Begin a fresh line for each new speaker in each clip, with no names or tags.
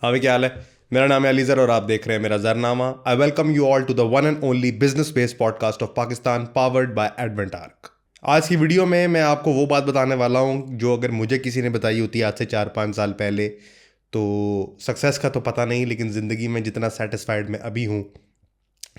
हाँ भाई, क्या हाल है। मेरा नाम है अलीज़र और आप देख रहे हैं मेरा ज़रनामा। I welcome you all to the one and only business based podcast of Pakistan, powered by Advent Arc. आज की वीडियो में मैं आपको वो बात बताने वाला हूँ जो अगर मुझे किसी ने बताई होती आज से 4-5 साल पहले तो सक्सेस का तो पता नहीं, लेकिन ज़िंदगी में जितना सेटिस्फाइड मैं अभी हूँ,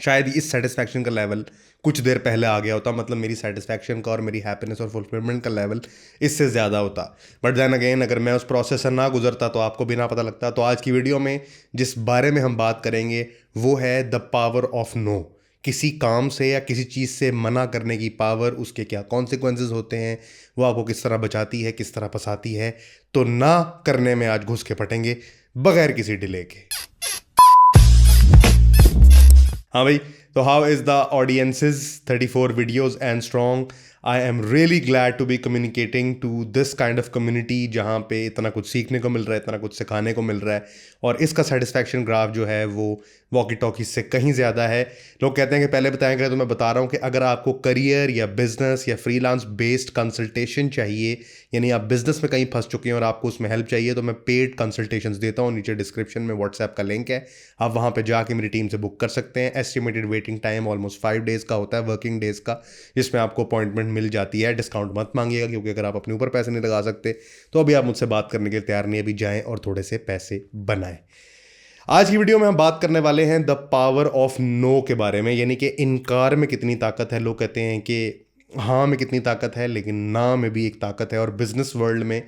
शायद इस सेटिस्फैक्शन का लेवल कुछ देर पहले आ गया होता। मतलब मेरी सेटिस्फैक्शन का और मेरी हैप्पीनेस और फुलफिलमेंट का लेवल इससे ज़्यादा होता। बट देन अगेन, अगर मैं उस प्रोसेस से ना गुजरता तो आपको भी ना पता लगता। तो आज की वीडियो में जिस बारे में हम बात करेंगे वो है द पावर ऑफ नो। किसी काम से या किसी चीज़ से मना करने की पावर, उसके क्या कॉन्सिक्वेंसेस होते हैं, वो आपको किस तरह बचाती है, किस तरह फंसाती है। तो ना करने में आज घुस के पटेंगे बगैर किसी डिले के। हाँ भाई, तो how is the audiences 34 videos and strong. I am really glad to be communicating to this kind of community जहाँ पे इतना कुछ सीखने को मिल रहा है, इतना कुछ सिखाने को मिल रहा है। और इसका सेटिस्फैक्शन ग्राफ जो है वो वॉकी टॉकी से कहीं ज़्यादा है। लोग कहते हैं कि पहले बताएंगे, तो मैं बता रहा हूँ कि अगर आपको करियर या बिजनेस या फ्रीलांस बेस्ड कंसल्टेशन चाहिए, यानी आप बिजनेस में कहीं फंस चुके हैं और आपको उसमें हेल्प चाहिए, तो मैं पेड कंसल्टेशंस देता हूँ। नीचे डिस्क्रिप्शन में व्हाट्सएप का लिंक है, आप वहाँ पे जाके मेरी टीम से बुक कर सकते हैं। Estimated waiting time almost 5 days का होता है, वर्किंग डेज़ का, जिसमें आपको अपॉइंटमेंट मिल जाती है। डिस्काउंट मत मांगिएगा, क्योंकि अगर आप अपने ऊपर पैसे नहीं लगा सकते तो अभी आप मुझसे बात करने के लिए तैयार नहीं। अभी जाएं और थोड़े से पैसे बनाएं। आज की वीडियो में हम बात करने वाले हैं द पावर ऑफ नो के बारे में, यानी कि इनकार में कितनी ताकत है। लोग कहते हैं कि हाँ में कितनी ताकत है, लेकिन ना में भी एक ताकत है। और बिजनेस वर्ल्ड में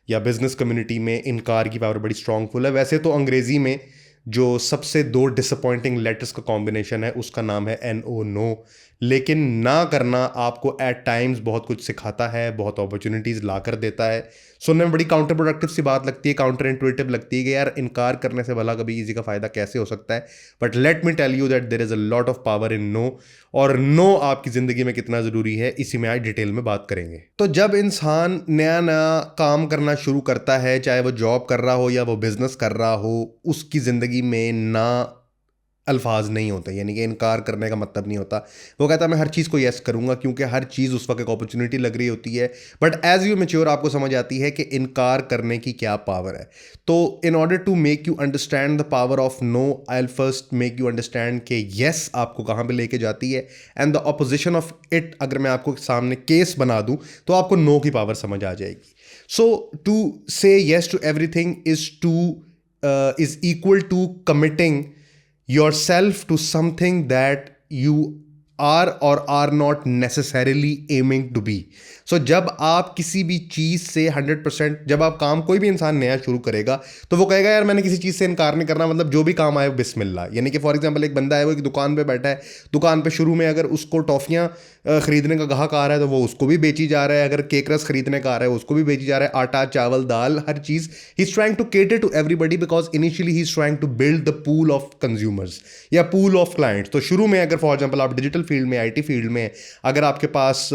या बिजनेस कम्युनिटी में इनकार की पावर बड़ी स्ट्रांगफुल है। वैसे तो अंग्रेजी में जो सबसे 2 डिसअपॉइंटिंग लेटर्स का कॉम्बिनेशन है उसका नाम है NO, नो। लेकिन ना करना आपको एट टाइम्स बहुत कुछ सिखाता है, बहुत अपॉर्चुनिटीज़ ला कर देता है। सुनने में बड़ी काउंटर प्रोडक्टिव सी बात लगती है, काउंटर इंटुइटिव लगती है कि यार इनकार करने से भला कभी इजी का फ़ायदा कैसे हो सकता है। But let me tell you that there is a lot of power in no. और नो आपकी ज़िंदगी में कितना ज़रूरी है, इसी में आज डिटेल में बात करेंगे। तो जब इंसान नया नया काम करना शुरू करता है, चाहे वो जॉब कर रहा हो या वो बिज़नेस कर रहा हो, उसकी ज़िंदगी में ना अल्फाज नहीं होते, यानी कि इनकार करने का मतलब नहीं होता। वो कहता है मैं हर चीज़ को यस करूंगा, क्योंकि हर चीज़ उस वक्त एक अपॉर्चुनिटी लग रही होती है। बट एज यू मेच्योर आपको समझ आती है कि इनकार करने की क्या पावर है। तो in order to make you understand the power of no, I will first make you understand कि यस आपको कहाँ पे लेके जाती है, and the opposition of it. अगर मैं आपको सामने केस बना दूं तो आपको नो की पावर समझ आ जाएगी। So to say yes to everything is equal to committing yourself to something that you are or are not necessarily aiming to be. So जब आप किसी भी चीज़ से 100%, जब आप काम, कोई भी इंसान नया शुरू करेगा तो वो कहेगा यार मैंने किसी चीज़ से इनकार नहीं करना, मतलब जो भी काम आए बिस्मिल्लाह। यानी कि फॉर एग्जांपल एक बंदा है, वो एक दुकान पे बैठा है, दुकान पे शुरू में अगर उसको टॉफ़ियाँ खरीदने का ग्राहक आ रहा है तो वो उसको भी बेची जा रहा है, अगर केक रस खरीदने का आ रहा है उसको भी बेची जा रहा है, आटा चावल दाल हर चीज़। He is trying to cater to everybody because initially he is trying to build the pool of consumers या पूल ऑफ क्लाइंट्स। तो शुरू में अगर फॉर एग्जाम्पल आप डिजिटल फील्ड में, IT फील्ड में, अगर आपके पास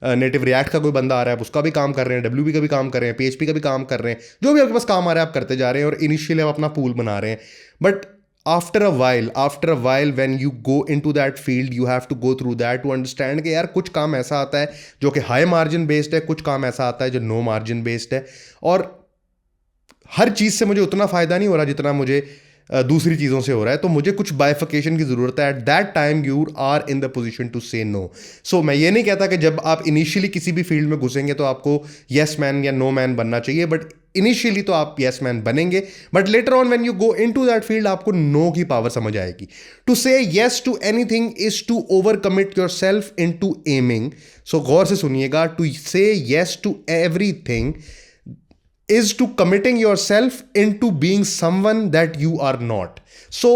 नेटिव रिएक्ट का कोई बंदा आ रहा है, आप उसका भी काम कर रहे हैं, WP का भी काम कर रहे हैं, PHP का भी काम कर रहे हैं, जो भी आपके पास काम आ रहा है आप करते जा रहे हैं, और इनिशियली आप अपना पूल बना रहे हैं। But after a while when you go into that field, you have to go through that to understand कि यार कुछ काम ऐसा आता है जो कि हाई मार्जिन बेस्ड है, कुछ काम ऐसा आता है जो नो मार्जिन बेस्ड है, और हर चीज़ से मुझे उतना फ़ायदा नहीं हो रहा जितना मुझे दूसरी चीज़ों से हो रहा है। तो मुझे कुछ बाइफिकेशन की ज़रूरत है। At that time you are in the position to say no. So मैं ये नहीं कहता कि जब आप इनिशियली किसी भी फील्ड में घुसेंगे तो आपको येस मैन या नो मैन बनना चाहिए, बट इनिशियली तो आप येस मैन बनेंगे, but later on when you go into that field आपको नो की पावर समझ आएगी। To say yes to anything is to over commit yourself in to aiming. So गौर से सुनिएगा, to say yes to everything is to committing yourself into being someone that you are not. So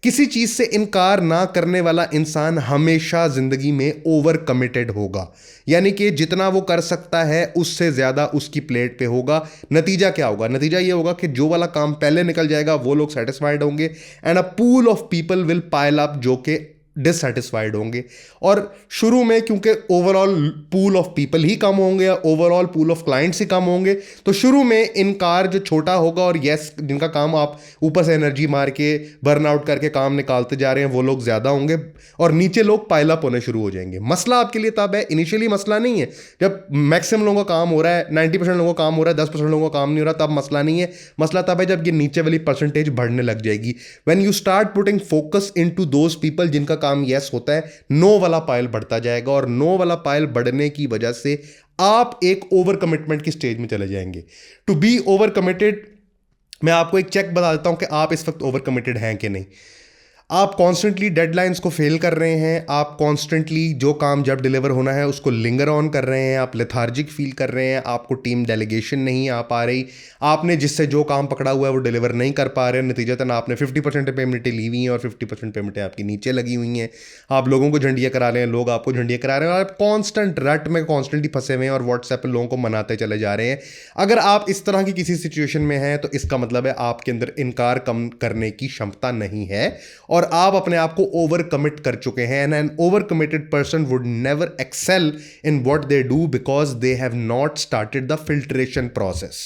किसी चीज से इनकार ना करने वाला इंसान हमेशा जिंदगी में ओवर कमिटेड होगा, यानी कि जितना वो कर सकता है उससे ज्यादा उसकी प्लेट पे होगा। नतीजा क्या होगा? नतीजा ये होगा कि जो वाला काम पहले निकल जाएगा वो लोग सेटिस्फाइड होंगे, and a pool of people will pile up जो कि डिससेटिस्फाइड होंगे। और शुरू में क्योंकि ओवरऑल पूल ऑफ पीपल ही कम होंगे या ओवरऑल पूल ऑफ क्लाइंट्स ही कम होंगे, तो शुरू में इनकार जो छोटा होगा और यस जिनका काम आप ऊपर से एनर्जी मार के बर्न आउट करके काम निकालते जा रहे हैं वो लोग ज़्यादा होंगे और नीचे लोग पाइल अप होने शुरू हो जाएंगे। मसला आपके लिए तब है, इनिशियली मसला नहीं है जब मैक्सिमम लोगों का काम हो रहा है, 90% लोगों का काम हो रहा है, 10% लोगों का काम नहीं हो रहा, तब मसला नहीं है। मसला तब है जब ये नीचे वाली परसेंटेज बढ़ने लग जाएगी। When you start putting focus into those people जिनका काम यस होता है, नो वाला पाइल बढ़ता जाएगा और नो वाला पाइल बढ़ने की वजह से आप एक ओवर कमिटमेंट की स्टेज में चले जाएंगे। टू बी ओवर कमिटेड, मैं आपको एक चेक बता देता हूं कि आप इस वक्त ओवर कमिटेड हैं कि नहीं। आप कॉन्स्टेंटली डेडलाइंस को फेल कर रहे हैं, आप कॉन्स्टेंटली जो काम जब डिलीवर होना है उसको लिंगर ऑन कर रहे हैं, आप लेथार्जिक फील कर रहे हैं, आपको टीम डेलीगेशन नहीं आ पा रही, आपने जिससे जो काम पकड़ा हुआ है वो डिलीवर नहीं कर पा रहे, नतीजतन आपने 50% पेमेंटें ली हुई हैं और 50% पेमेंटें आपकी नीचे लगी हुई हैं, आप लोगों को झंडियाँ करा रहे हैं, लोग आपको झंडियाँ करा रहे हैं और आप कॉन्स्टेंट रट में कॉन्स्टेंटली फंसे हुए हैं और व्हाट्सएप पर लोगों को मनाते चले जा रहे हैं। अगर आप इस तरह की किसी सिचुएशन में हैं तो इसका मतलब है आपके अंदर इनकार कम करने की क्षमता नहीं है और आप अपने आप को ओवर कमिट कर चुके हैं। And an over committed person would never excel in what they do because they have not started the filtration process.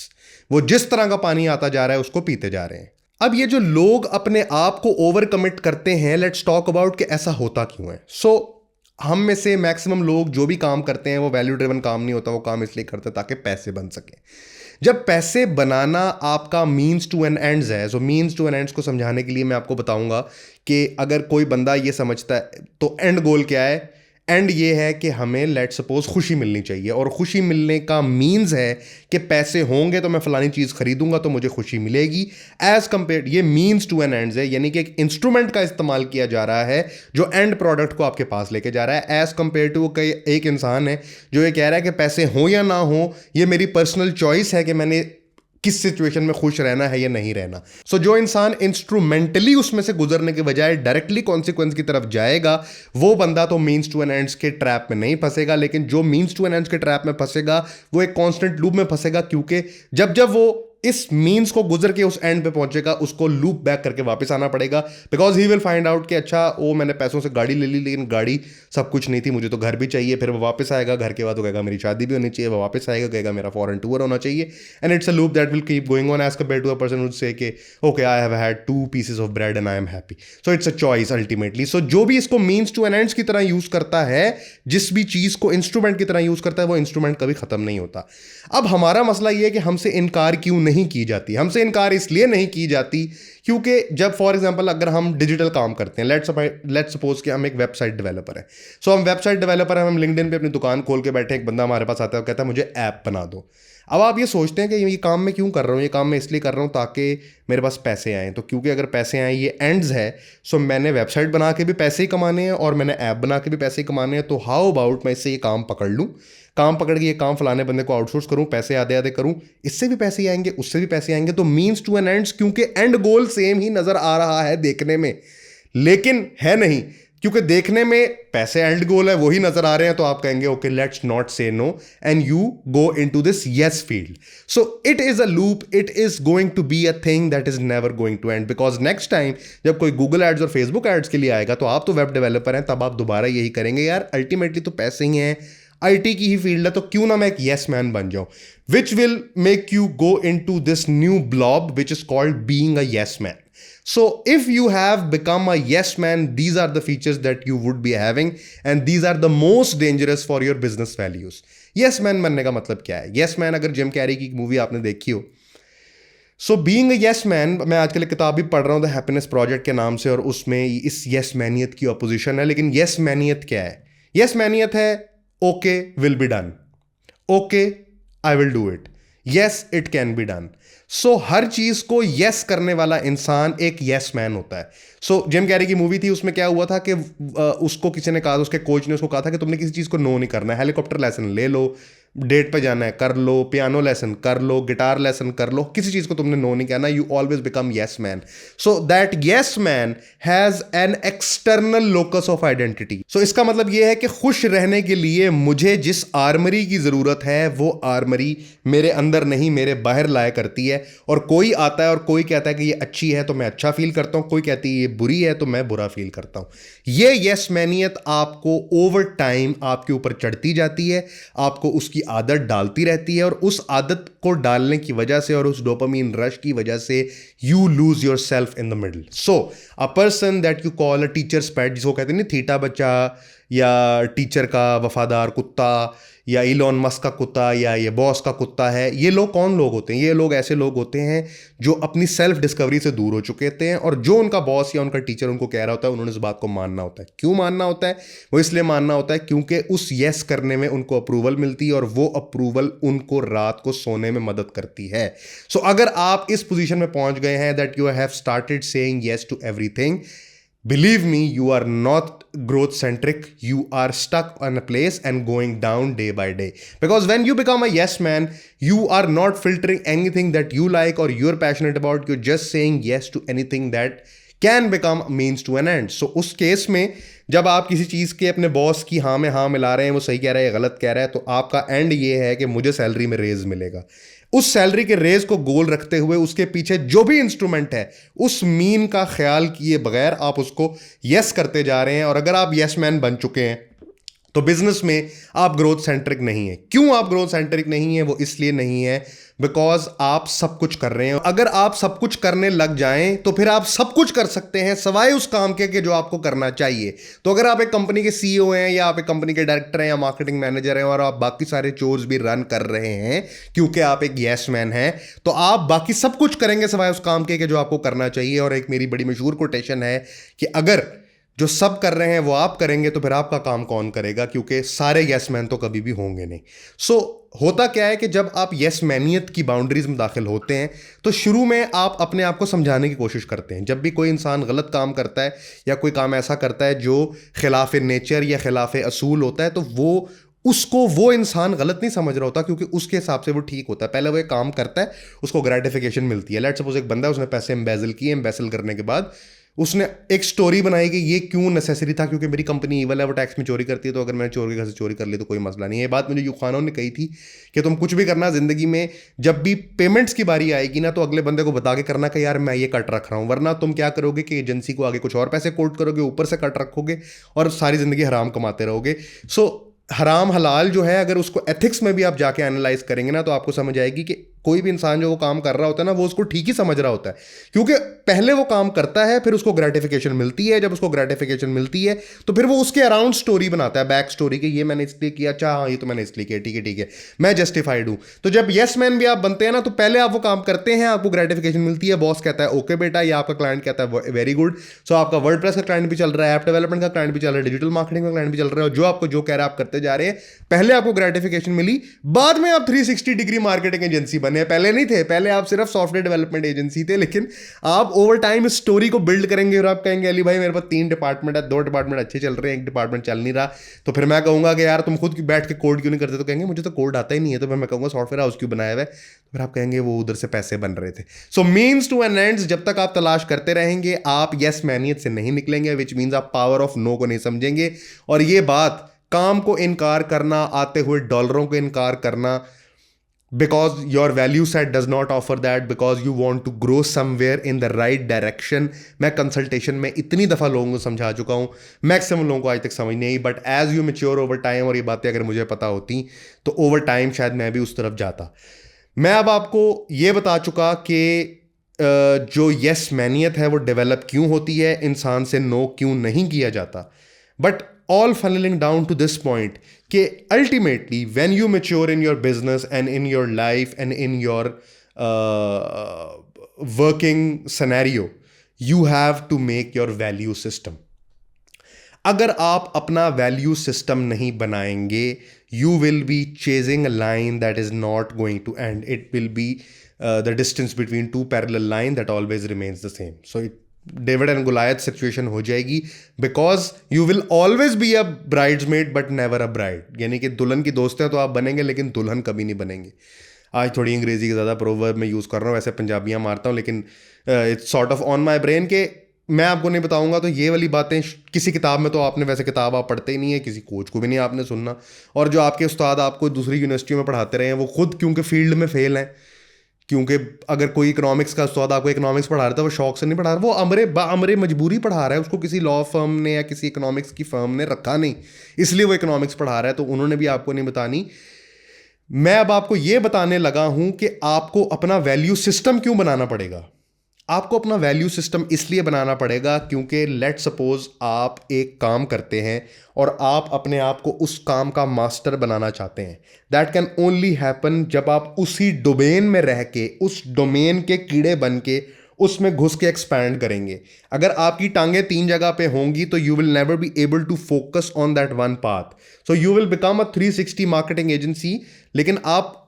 वो जिस तरह का पानी आता जा रहा है उसको पीते जा रहे हैं। अब ये जो लोग अपने आप को ओवर कमिट करते हैं, लेट्स टॉक अबाउट कि ऐसा होता क्यों है। हम में से मैक्सिमम लोग जो भी काम करते हैं वो वैल्यू ड्रिवन काम नहीं होता, वो काम इसलिए करते हैं ताकि पैसे बन सके। जब पैसे बनाना आपका मीन्स टू एन एंड्स है, so means to an ends को समझाने के लिए मैं आपको बताऊंगा कि अगर कोई बंदा ये समझता है तो एंड गोल क्या है। एंड ये है कि हमें लेट सपोज खुशी मिलनी चाहिए और खुशी मिलने का मीन्स है कि पैसे होंगे तो मैं फलानी चीज़ खरीदूंगा तो मुझे खुशी मिलेगी। एज कंपेयर, ये मीन्स टू एन एंड्स है, यानी कि एक इंस्ट्रूमेंट का इस्तेमाल किया जा रहा है जो एंड प्रोडक्ट को आपके पास लेके जा रहा है। एज कंपेयर टू कई एक इंसान है जो ये कह रहा है कि पैसे हो या ना हो ये मेरी पर्सनल चॉइस है कि मैंने किस सिचुएशन में खुश रहना है या नहीं रहना। सो जो इंसान इंस्ट्रूमेंटली उसमें से गुजरने के बजाय डायरेक्टली कॉन्सिक्वेंस की तरफ जाएगा वो बंदा तो मीन्स टू एन एंड्स के ट्रैप में नहीं फंसेगा, लेकिन जो मीन्स टू एन एंड्स के ट्रैप में फंसेगा वो एक कांस्टेंट लूप में फंसेगा, क्योंकि जब जब वो इस मीन्स को गुजर के उस एंड पे पहुंचेगा उसको लूप बैक करके वापस आना पड़ेगा, because he will find out कि अच्छा वो मैंने पैसों से गाड़ी ले ली लेकिन गाड़ी सब कुछ नहीं थी, मुझे तो घर भी चाहिए। फिर वो वापस आएगा, घर के बाद वो कहेगा मेरी शादी भी होनी चाहिए, वो वापस आएगा कहेगा मेरा फॉरेन टूर होना चाहिए। And it's a loop that will keep going on as compare to a person would say कि okay I have had 2 pieces of bread and I am happy. So it's a choice ultimately. So जो भी इसको means to an ends की तरह use करता है, जिस भी चीज को इंस्ट्रूमेंट की तरह यूज करता है, वो इंस्ट्रूमेंट कभी खत्म नहीं होता। अब हमारा मसला ये है कि हमसे इनकार क्यों नहीं की जाती। हमसे इनकार इसलिए नहीं की जाती क्योंकि जब फॉर एग्जांपल अगर हम डिजिटल काम करते हैं, लेट्स सपोज कि हम एक वेबसाइट डेवलपर हैं। सो हम वेबसाइट डेवलपर हैं, हम लिंक्डइन पे अपनी दुकान खोल के बैठे, एक बंदा हमारे पास आता है कहता है मुझे ऐप बना दो। अब आप ये सोचते हैं कि ये काम मैं क्यों कर रहा हूँ, ये काम मैं इसलिए कर रहा हूँ ताकि मेरे पास पैसे आएँ। तो क्योंकि अगर पैसे आएँ ये एंड्स है, सो मैंने वेबसाइट बना के भी पैसे ही कमाने हैं और मैंने ऐप बना के भी पैसे ही कमाने हैं। तो हाउ अबाउट मैं इससे ये काम पकड़ लूँ, काम पकड़ के ये काम फलाने बंदे को आउटसोर्स करूं, पैसे आधे आधे करूं, इससे भी पैसे आएंगे उससे भी पैसे आएंगे। तो मीन्स टू एन एंड्स, क्योंकि एंड गोल सेम ही नजर आ रहा है देखने में, लेकिन है नहीं, क्योंकि देखने में पैसे एंड गोल है वही नजर आ रहे हैं। तो आप कहेंगे okay let's not say no and you go into this yes field. So it is a loop, it is going to be a thing that is never going to end, because next time जब कोई Google ads और Facebook ads के लिए आएगा तो आप तो web developer हैं, तब आप दोबारा यही करेंगे यार अल्टीमेटली तो पैसे ही हैं, आईटी की ही फील्ड है, तो क्यों ना मैं एक यस मैन बन जाऊं, which will make you go into this new blob which is called being a yes man. So if you have become a yes man, these are the features that you would be having and these are the most dangerous for your business values. Yes man बनने का मतलब क्या है? Yes man अगर Jim Carrey की movie आपने देखी हो, so being a yes man, मैं आजकल एक किताब भी पढ़ रहा हूँ द हैप्पीनेस प्रोजेक्ट के नाम से, और उसमें इस येस मैनियत की अपोजिशन है. लेकिन येस मैनियत क्या है? येस मैनियत है okay will be done, okay I will do it, yes it can be done. So हर चीज को यस करने वाला इंसान एक यस मैन होता है. सो जिम कैरी की मूवी थी, उसमें क्या हुआ था कि उसको किसी ने कहा, उसके कोच ने उसको कहा था कि तुमने किसी चीज को नो नहीं करना है, हेलीकॉप्टर लाइसेंस ले लो, डेट पे जाना है कर लो, पियानो लेसन कर लो, गिटार लेसन कर लो, किसी चीज को तुमने नो नहीं कहना, you always become yes man. So that yes man has an external locus of identity. So इसका मतलब यह है कि खुश रहने के लिए मुझे जिस आर्मरी की जरूरत है वो आर्मरी मेरे अंदर नहीं मेरे बाहर लाया करती है. और कोई आता है और कोई कहता है कि ये अच्छी है तो मैं अच्छा फील करता हूं, कोई कहती है ये बुरी है तो मैं बुरा फील करता हूं. ये यस मैनियत आपको ओवर टाइम आपके ऊपर चढ़ती जाती है, आपको उसकी आदत डालती रहती है, और उस आदत को डालने की वजह से और उस डोपामीन रश की वजह से you lose yourself in the middle. So a person that you call a teacher's pet, जिसको कहते हैं ना थीटा बच्चा, या टीचर का वफादार कुत्ता, या इलॉन मस्क का कुत्ता, या ये बॉस का कुत्ता है, ये लोग कौन लोग होते हैं? ये लोग ऐसे लोग होते हैं जो अपनी सेल्फ डिस्कवरी से दूर हो चुके थे हैं, और जो उनका बॉस या उनका टीचर उनको कह रहा होता है उन्होंने इस बात को मानना होता है. क्यों मानना होता है? वो इसलिए मानना होता है क्योंकि उस यस करने में उनको अप्रूवल मिलती है, और वो अप्रूवल उनको रात को सोने में मदद करती है. सो अगर आप इस पोजीशन में पहुंच गए हैं that you have started saying yes to everything, believe me, you are not growth centric. You are stuck on a place and going down day by day. Because when you become a yes man, you are not filtering anything that you like or you're passionate about. You're just saying yes to anything that can become means to an end. So उस case में जब आप किसी चीज़ के अपने boss की हाँ में हाँ मिला रहे हैं, वो सही कह रहा है या गलत कह रहा है, तो आपका एंड ये है कि मुझे सैलरी में रेज मिलेगा. उस सैलरी के रेज को गोल रखते हुए उसके पीछे जो भी इंस्ट्रूमेंट है उस मीन का ख्याल किए बगैर आप उसको यस करते जा रहे हैं. और अगर आप यस मैन बन चुके हैं तो बिजनेस में आप ग्रोथ सेंट्रिक नहीं है. क्यों आप ग्रोथ सेंट्रिक नहीं है? वो इसलिए नहीं है बिकॉज आप सब कुछ कर रहे हैं. अगर आप सब कुछ करने लग जाएं तो फिर आप सब कुछ कर सकते हैं सवाए उस काम के जो आपको करना चाहिए. तो अगर आप एक कंपनी के सीईओ हैं, या आप एक कंपनी के डायरेक्टर हैं, या मार्केटिंग मैनेजर हैं, और आप बाकी सारे चोर्स भी रन कर रहे हैं क्योंकि आप एक यस मैन हैं, तो आप बाकी सब कुछ करेंगे सवाए उस काम के जो आपको करना चाहिए. और एक मेरी बड़ी मशहूर कोटेशन है कि अगर जो सब कर रहे हैं वो आप करेंगे तो फिर आपका काम कौन करेगा, क्योंकि सारे यस मैन तो कभी भी होंगे नहीं. सो होता क्या है कि जब आप यस मैनियत की बाउंड्रीज में दाखिल होते हैं तो शुरू में आप अपने आप को समझाने की कोशिश करते हैं. जब भी कोई इंसान गलत काम करता है या कोई काम ऐसा करता है जो खिलाफ नेचर या खिलाफ असूल होता है, तो वो इंसान गलत नहीं समझ रहा होता, क्योंकि उसके हिसाब से वो ठीक होता है. पहले वो एक काम करता है, उसको ग्रेटिफिकेशन मिलती है. लेट्स सपोज एक बंदा है, उसने पैसे एम्बेजल किए, एम्बेजल करने के बाद उसने एक स्टोरी बनाई कि ये क्यों नेसेसरी था, क्योंकि मेरी कंपनी ईवल है, वो टैक्स में चोरी करती है, तो अगर मैंने चोर के घर से चोरी कर ली तो कोई मसला नहीं है. ये बात मुझे यूब खानों ने कही थी कि तुम कुछ भी करना ज़िंदगी में, जब भी पेमेंट्स की बारी आएगी ना, तो अगले बंदे को बता के करना कि यार मैं ये कट रख रहा हूँ. वरना तुम क्या करोगे कि एजेंसी को आगे कुछ और पैसे कोट करोगे, ऊपर से कट रखोगे और सारी ज़िंदगी हराम कमाते रहोगे. सो हराम हलाल जो है, अगर उसको एथिक्स में भी आप जाके एनालाइज करेंगे ना, तो आपको समझ आएगी कि कोई भी इंसान जो वो काम कर रहा होता है ना, वो उसको ठीक ही समझ रहा होता है, क्योंकि पहले वो काम करता है, फिर उसको ग्रेटिफिकेशन मिलती है. जब उसको ग्रेटिफिकेशन मिलती है तो फिर वो उसके अराउंड स्टोरी बनाता है, बैक स्टोरी कि ये मैंने इसलिए किया, अच्छा हाँ ये तो मैंने इसलिए किया, ठीक है ठीक है, मैं जस्टिफाइड हूँ. तो जब यस मैन भी आप बनते हैं ना, तो पहले आप वो काम करते हैं, आपको ग्रेटिफिकेशन मिलती है, बॉस कहता है ओके बेटा, या आपका क्लाइंट कहता है वेरी गुड. सो आपका वर्डप्रेस का क्लाइंट भी चल रहा है, ऐप डेवलपमेंट का क्लाइंट भी चल रहा है, डिजिटल मार्केटिंग का क्लाइंट भी चल रहा है, और जो आपको जो कह रहा है आप करते जा रहे हैं. पहले आपको ग्रेटिफिकेशन मिली, बाद में आप 360 डिग्री मार्केटिंग एजेंसी बने. पहले नहीं थे, पहले आप सिर्फ सॉफ्टवेयर डेवलपमेंट एजेंसी थे. लेकिन आप ओवर टाइम इस स्टोरी को बिल्ड करेंगे और आप कहेंगे अली भाई मेरे पास 3 डिपार्टमेंट है, 2 डिपार्टमेंट अच्छे चल रहे हैं, एक डिपार्टमेंट चल नहीं रहा. तो फिर मैं कहूंगा कि यार तुम खुद बैठ के कोड क्यों नहीं करते, तो कहेंगे मुझे तो कोड आता ही नहीं है. तो फिर मैं कहूंगा सॉफ्टवेयर हाउस क्यों बनाया हुआ है, तो फिर आप कहेंगे वो उधर से पैसे बन रहे थे. So means to an ends जब तक आप तलाश करते रहेंगे आप यस मैनियत से नहीं निकलेंगे, विच मीन्स आप पावर ऑफ नो को नहीं समझेंगे. और ये बात काम को इनकार करना, आते हुए डॉलरों को इनकार करना, because your value set does not offer that, because you want to grow somewhere in the right direction. मैं कंसल्टेशन में इतनी दफ़ा लोगों को समझा चुका हूँ, मैक्सिमम लोगों को आज तक समझ नहीं आई, but as you mature over time, और ये बातें अगर मुझे पता होती तो ओवर टाइम शायद मैं भी उस तरफ जाता. मैं अब आपको ये बता चुका कि जो यस मैनियत है वो डेवलप क्यों होती है, इंसान से नो क्यों नहीं किया जाता. But all funneling down to this point कि ultimately when you mature in your business and in your life and in your working scenario, you have to make your value system. अगर आप अपना value system नहीं बनाएंगे, you will be chasing a line that is not going to end. It will be the distance between two parallel lines that always remains the same. So David and गुलायत situation हो जाएगी, because you will always be a bridesmaid but never a bride. यानी कि दुल्हन की दोस्त है तो आप बनेंगे, लेकिन दुल्हन कभी नहीं बनेंगे। आज थोड़ी अंग्रेजी का ज़्यादा प्रोवर्ब मैं यूज़ कर रहा हूँ, वैसे पंजाबियाँ मारता हूँ, लेकिन it's sort of on my brain के मैं आपको नहीं बताऊंगा तो ये वाली बातें किसी किताब में तो आपने, वैसे किताब आप पढ़ते ही नहीं है, किसी कोच को भी नहीं आपने सुनना, और जो आपके उस्ताद आपको दूसरी यूनिवर्सिटियों में पढ़ाते रहे हैं वो खुद क्योंकि फील्ड में फेल हैं। क्योंकि अगर कोई इकोनॉमिक्स का उस्ताद आपको इकोनॉमिक्स पढ़ा रहा था, वो शौक से नहीं पढ़ा रहा, वो अमरे मजबूरी पढ़ा रहा है, उसको किसी लॉ फर्म ने या किसी इकोनॉमिक्स की फर्म ने रखा नहीं, इसलिए वो इकोनॉमिक्स पढ़ा रहा है, तो उन्होंने भी आपको नहीं बतानी। मैं अब आपको ये बताने लगा हूं कि आपको अपना वैल्यू सिस्टम क्यों बनाना पड़ेगा। आपको अपना वैल्यू सिस्टम इसलिए बनाना पड़ेगा क्योंकि लेट सपोज आप एक काम करते हैं और आप अपने आप को उस काम का मास्टर बनाना चाहते हैं। दैट कैन ओनली हैपन जब आप उसी डोमेन में रह के, उस डोमेन के कीड़े बन के, उसमें घुस के एक्सपैंड करेंगे। अगर आपकी टांगें 3 जगह पे होंगी तो you will never be able to focus on that one path. So you will become a 360 marketing agency, लेकिन आप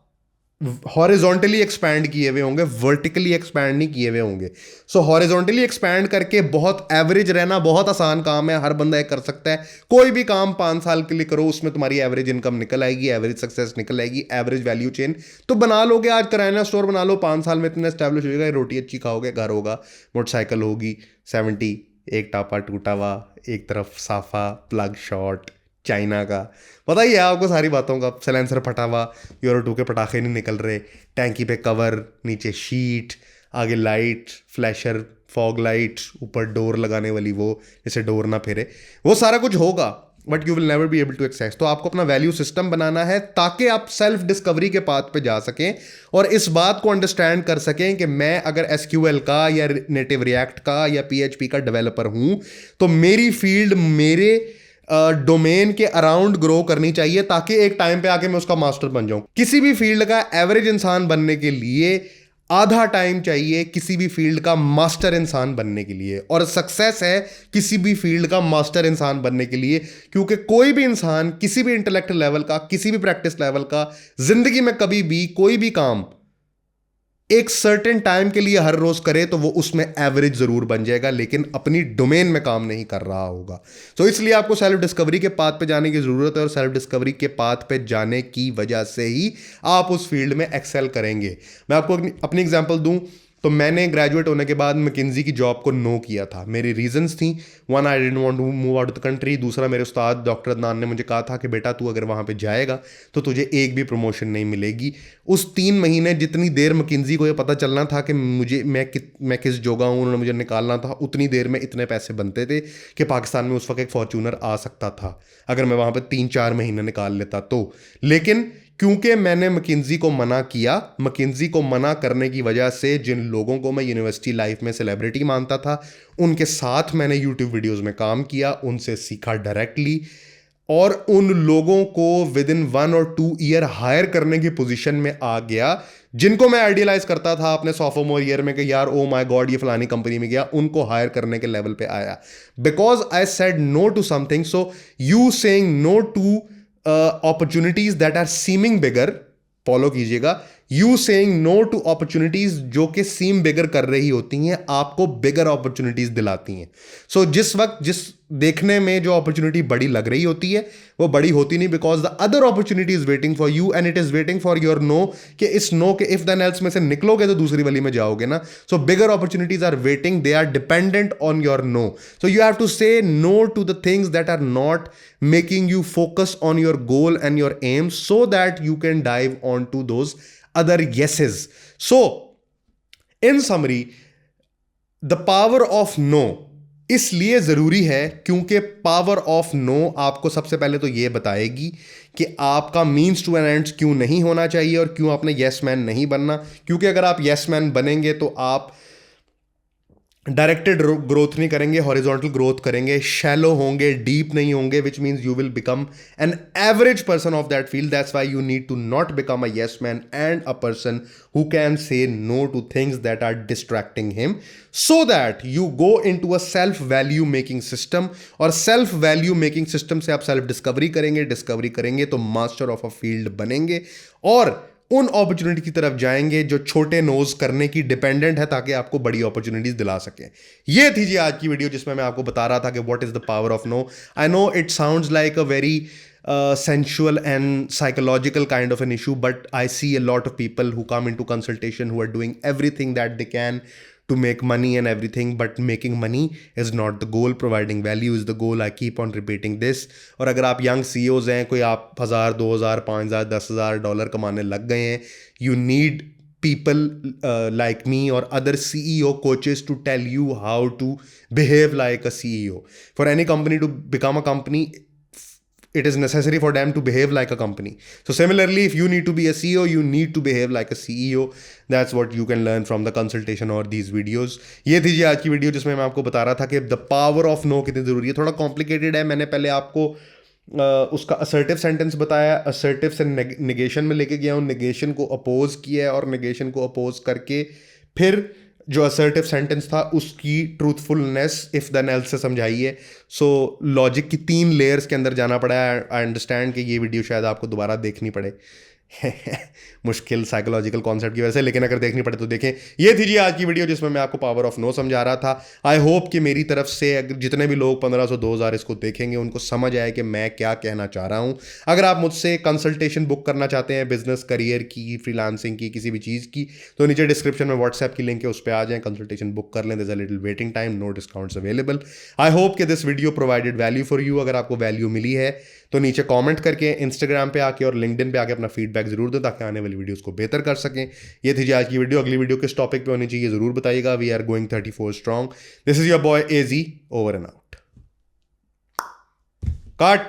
हॉरिजॉन्टली एक्सपैंड किए हुए होंगे, वर्टिकली एक्सपैंड नहीं किए हुए होंगे। सो हॉरिजॉन्टली एक्सपैंड करके बहुत एवरेज रहना बहुत आसान काम है, हर बंदा एक कर सकता है। कोई भी काम 5 साल के लिए करो, उसमें तुम्हारी एवरेज इनकम निकल आएगी, एवरेज सक्सेस निकल आएगी, एवरेज वैल्यू चेन तो बना लोगे। आज किराना स्टोर बना लो, 5 साल में इतना एस्टेब्लिश हो जाएगा, रोटी अच्छी खाओगे, घर होगा, मोटरसाइकिल होगी 70, एक टापा टूटा हुआ, एक तरफ साफा, प्लग शॉर्ट चाइना का, पता ही है आपको सारी बातों का, सैलेंसर फटा हुआ, यूरो 2 के पटाखे नहीं निकल रहे, टैंकी पे कवर, नीचे शीट, आगे लाइट, फ्लैशर, फॉग लाइट, ऊपर डोर लगाने वाली वो जैसे डोर ना फेरे, वो सारा कुछ होगा, but you will never be able to access. तो आपको अपना वैल्यू सिस्टम बनाना है ताकि आप सेल्फ डिस्कवरी के पाथ पे जा सकें और इस बात को अंडरस्टैंड कर सकें कि मैं अगर एसक्यूएल का या नेटिव रिएक्ट का या पीएचपी का डेवलपर हूं तो मेरी फील्ड मेरे डोमेन के अराउंड ग्रो करनी चाहिए, ताकि एक टाइम पे आके मैं उसका मास्टर बन जाऊं। किसी भी फील्ड का एवरेज इंसान बनने के लिए आधा टाइम चाहिए किसी भी फील्ड का मास्टर इंसान बनने के लिए, और सक्सेस है किसी भी फील्ड का मास्टर इंसान बनने के लिए, क्योंकि कोई भी इंसान किसी भी इंटेलेक्चुअल लेवल का, किसी भी प्रैक्टिस लेवल का, जिंदगी में कभी भी कोई भी काम एक सर्टेन टाइम के लिए हर रोज करे तो वो उसमें एवरेज जरूर बन जाएगा, लेकिन अपनी डोमेन में काम नहीं कर रहा होगा। तो इसलिए आपको सेल्फ डिस्कवरी के पाथ पे जाने की जरूरत है, और सेल्फ डिस्कवरी के पाथ पे जाने की वजह से ही आप उस फील्ड में एक्सेल करेंगे। मैं आपको अपनी एग्जांपल दूं तो मैंने ग्रेजुएट होने के बाद मैकिन्जी की जॉब को नो किया था। मेरी रीजंस थी, one I didn't want to move out of the country, दूसरा मेरे उस्ताद डॉक्टर अदनान ने मुझे कहा था कि बेटा तू अगर वहाँ पे जाएगा तो तुझे एक भी प्रमोशन नहीं मिलेगी। उस 3 महीने जितनी देर मैकिन्जी को ये पता चलना था कि मैं किस जोगा हूँ, उन्होंने मुझे निकालना था, उतनी देर में इतने पैसे बनते थे कि पाकिस्तान में उस वक्त एक फॉर्चूनर आ सकता था अगर मैं वहाँ पर 3-4 महीने निकाल लेता तो। लेकिन क्योंकि मैंने मैकिन्जी को मना किया, मैकिन्जी को मना करने की वजह से जिन लोगों को मैं यूनिवर्सिटी लाइफ में सेलिब्रिटी मानता था उनके साथ मैंने यूट्यूब वीडियोस में काम किया, उनसे सीखा डायरेक्टली, और उन लोगों को विद इन 1 और 2 ईयर हायर करने की पोजीशन में आ गया जिनको मैं आइडियलाइज करता था अपने सोफोमोर ईयर में कि यार ओ माय गॉड ये फलानी कंपनी में गया, उनको हायर करने के लेवल पे आया because I said no to something. So you saying no to opportunities that are seeming bigger, follow कीजिएगा, you saying no to opportunities जो कि सीम बिगर कर रही होती हैं आपको बिगर अपॉर्चुनिटीज दिलाती हैं। सो जिस वक्त जिस देखने में जो अपॉर्चुनिटी बड़ी लग रही होती है वो बड़ी होती नहीं, because the other opportunity is waiting for you and it is waiting for your no, कि इस नो के इफ देन एल्स में से निकलोगे तो दूसरी वाली में जाओगे ना। So bigger opportunities are waiting, they are dependent on your no. So you have to say no to the things that are not making you focus on your goal and your aim so that you can dive onto those other yeses. So in summary, the power of no इसलिए ज़रूरी है क्योंकि power of no आपको सबसे पहले तो ये बताएगी कि आपका मीन्स टू एन एंड्स क्यों नहीं होना चाहिए और क्यों आपने येस मैन नहीं बनना। क्योंकि अगर आप येस मैन बनेंगे तो आप डायरेक्टेड ग्रोथ नहीं करेंगे, हॉरिजॉन्टल ग्रोथ करेंगे, शैलो होंगे, डीप नहीं होंगे, which means you will become an average person of that field. That's why you need to not become a yes man and a person who can say no to things that are distracting him, so that you go into a self value making system. और self value making system से आप self discovery करेंगे, discovery करेंगे तो master of a field बनेंगे। और उन opportunity की तरफ जाएंगे जो छोटे नोज करने की डिपेंडेंट है, ताकि आपको बड़ी अपॉर्चुनिटीज दिला सकें। ये थी जी आज की वीडियो, जिसमें मैं आपको बता रहा था कि what is the power of no. I know it sounds like a very sensual and psychological kind of an issue, but I see a lot of people who come into consultation who are doing everything that they can to make money and everything, but making money is not the goal, providing value is the goal. I keep on repeating this. और अगर आप young CEOs हैं, कोई आप 1000 2000 5000 10,000 dollar कमाने लग गए हैं, you need people like me or other CEO coaches to tell you how to behave like a CEO. For any company to become a company, it is necessary for them to behave like a company. So similarly, if you need to be a CEO, you need to behave like a CEO. That's what you can learn from the consultation or these videos. ये थी जी आज की video, जिसमें मैं आपको बता रहा था कि द पावर ऑफ नो कितनी ज़रूरी है। थोड़ा कॉम्प्लिकेटेड है, मैंने पहले आपको उसका असर्टिव सेंटेंस बताया, असर्टिव से नेगेशन में लेके गया हूँ, नेगेशन को अपोज किया है, और नेगेशन को अपोज करके फिर जो असर्टिव सेंटेंस था उसकी ट्रूथफुलनेस इफ देन एल्स से समझाई है। सो लॉजिक की 3 लेयर्स के अंदर जाना पड़ा है। आई अंडरस्टैंड कि ये वीडियो शायद आपको दोबारा देखनी पड़े मुश्किल साइकोलॉजिकल कॉन्सेप्ट की वजह से, लेकिन अगर देखनी पड़े तो देखें। ये थी जी आज की वीडियो, जिसमें मैं आपको पावर ऑफ नो समझा रहा था। आई होप कि मेरी तरफ से अगर जितने भी लोग 1500 2000 इसको देखेंगे उनको समझ आए कि मैं क्या कहना चाह रहा हूँ। अगर आप मुझसे कंसल्टेशन बुक करना चाहते हैं बिजनेस, करियर की, फ्रीलांसिंग की, किसी भी चीज़ की, तो नीचे डिस्क्रिप्शन में व्हाट्सएप की लिंक है, उस पर आ जाएं, कंसल्टेशन बुक कर लें। There is a little waiting time, no discounts available. I hope कि this video provided value for you. अगर आपको वैल्यू मिली है तो नीचे कमेंट करके, इंस्टाग्राम पे आके और लिंक्डइन पे आके अपना फीडबैक जरूर दें, ताकि आने वाली वीडियोस को बेहतर कर सकें। ये थी जी आज की वीडियो। अगली वीडियो किस टॉपिक पे होनी चाहिए जरूर बताइएगा। We are going 34 strong. This is your boy AZ, over and out. Cut.